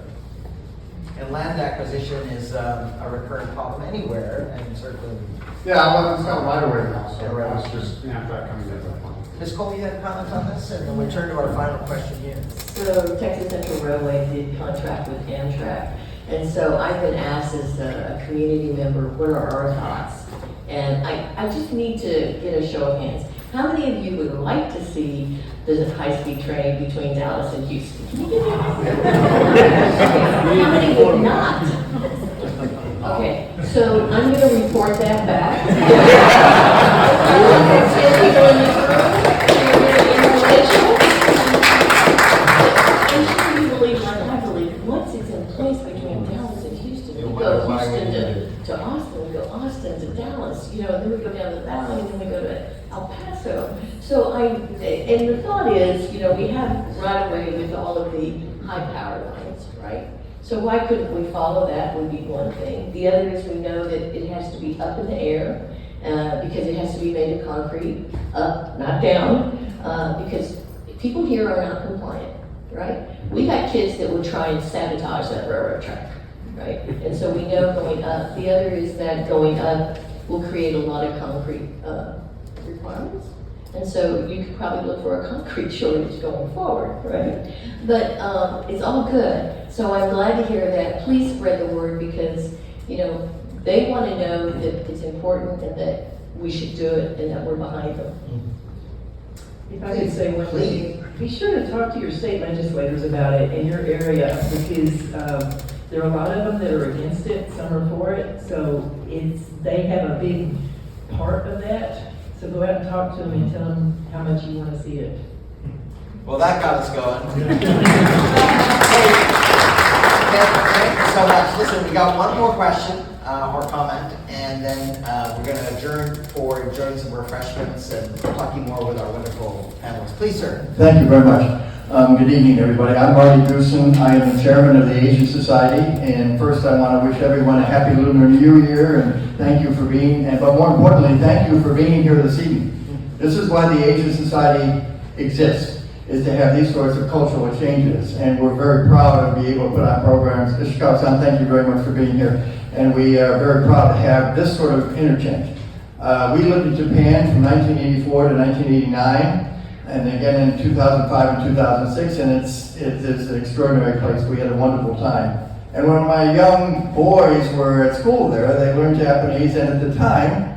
And land acquisition is a recurrent problem anywhere, and certainly. Yeah, well, it's got right away now, so Right. it's just Amtrak coming in with money. Ms. Cole, you had a comment on this, and then we turn to our final question here. So Texas Central Railway did contract with Amtrak, and so I've been asked as a community member, what are our thoughts? And I just need to get a show of hands. How many of you would like to see the high-speed train between Dallas and Houston? Can you give me a hand? How many would not? Okay, so I'm going to report that back. 10 people in this room. I'm sure you believe, like I believe, once it's in place between Dallas and Houston, we go Houston to Austin, we go Austin to Dallas, you know, then we go down the valley, and then we go to El Paso. So and the thought is, you know, we have right away with all of the high power lines, right? So why couldn't we follow that would be one thing. The other is we know that it has to be up in the air, because it has to be made of concrete, up, not down, because people here are not compliant, right? We got kids that would try and sabotage that railroad track, right? And so we know going up. The other is that going up will create a lot of concrete requirements. And so you could probably look for a concrete shortage going forward, right? But it's all good. So I'm glad to hear that. Please spread the word because, you know, they want to know that it's important and that we should do it and that we're behind them. If I could say one thing, be sure to talk to your state legislators about it in your area because there are a lot of them that are against it, some are for it. So they have a big part of that. So go out and talk to them and tell them how much you want to see it. Well, that got us going. Thank you so much. Listen, we got one more question or comment, and then we're going to adjourn for enjoying some refreshments and talking more with our wonderful panelists. Please, sir. Thank you very much. Good evening, everybody. I'm Marty Goosen. I am the chairman of the Asian Society, and first I want to wish everyone a happy Lunar New Year, and thank you for being, but more importantly, thank you for being here this evening. This is why the Asian Society exists, is to have these sorts of cultural exchanges, and we're very proud to be able to put on programs. Ishikawa-san, thank you very much for being here, and we are very proud to have this sort of interchange. We lived in Japan from 1984 to 1989, and again in 2005 and 2006, and it's an extraordinary place. We had a wonderful time. And when my young boys were at school there, they learned Japanese, and at the time,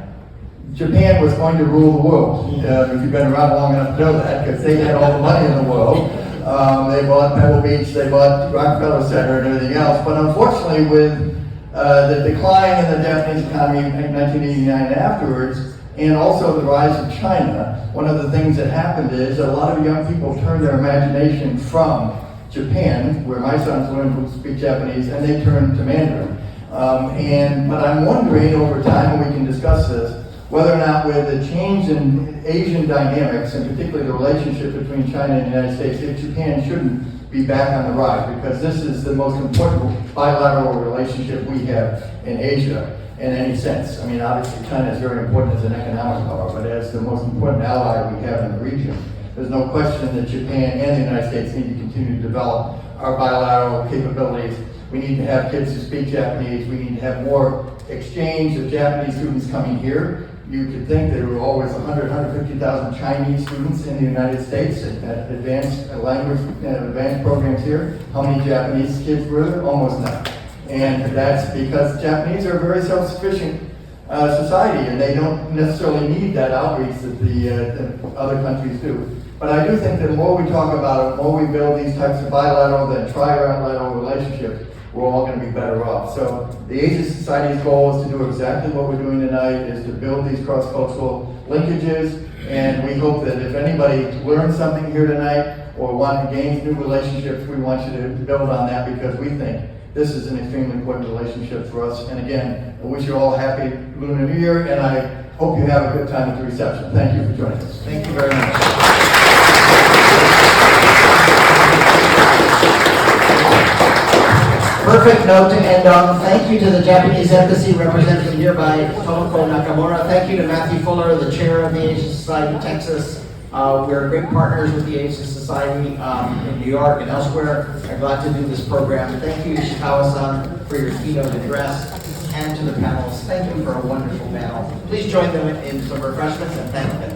Japan was going to rule the world. If you've been around long enough to know that, because they had all the money in the world. They bought Pebble Beach, they bought Rockefeller Center and everything else. But unfortunately, with the decline in the Japanese economy in 1989 and afterwards, and also the rise of China, one of the things that happened is a lot of young people turned their imagination from Japan, where my sons learned to speak Japanese, and they turned to Mandarin. But I'm wondering over time, and we can discuss this, whether or not with the change in Asian dynamics, and particularly the relationship between China and the United States, if Japan shouldn't be back on the rise, because this is the most important bilateral relationship we have in Asia in any sense. I mean, obviously China is very important as an economic power, but as the most important ally we have in the region, there's no question that Japan and the United States need to continue to develop our bilateral capabilities. We need to have kids who speak Japanese. We need to have more exchange of Japanese students coming here. You could think there were always 150,000 Chinese students in the United States at advanced language advanced programs here. How many Japanese kids were there? Almost none. And that's because Japanese are a very self-sufficient society, and they don't necessarily need that outreach that the other countries do. But I do think that the more we talk about it, the more we build these types of bilateral and trilateral relationships, we're all going to be better off. So the Asian Society's goal is to do exactly what we're doing tonight, is to build these cross-cultural linkages, and we hope that if anybody learns something here tonight or wants to gain new relationships, we want you to build on that, because we think this is an extremely important relationship for us. And again, I wish you all a happy Lunar New Year, and I hope you have a good time at the reception. Thank you for joining us. Thank you very much. Perfect note to end on. Thank you to the Japanese Embassy represented here by Tomoko Nakamura. Thank you to Matthew Fuller, the chair of the Asian Society Texas. We're great partners with the Asian Society in New York and elsewhere. I'm glad to do this program. Thank you, Ishikawa-san, for your keynote address, and to the panelists. Thank you for a wonderful panel. Please join them in some refreshments, and thank them.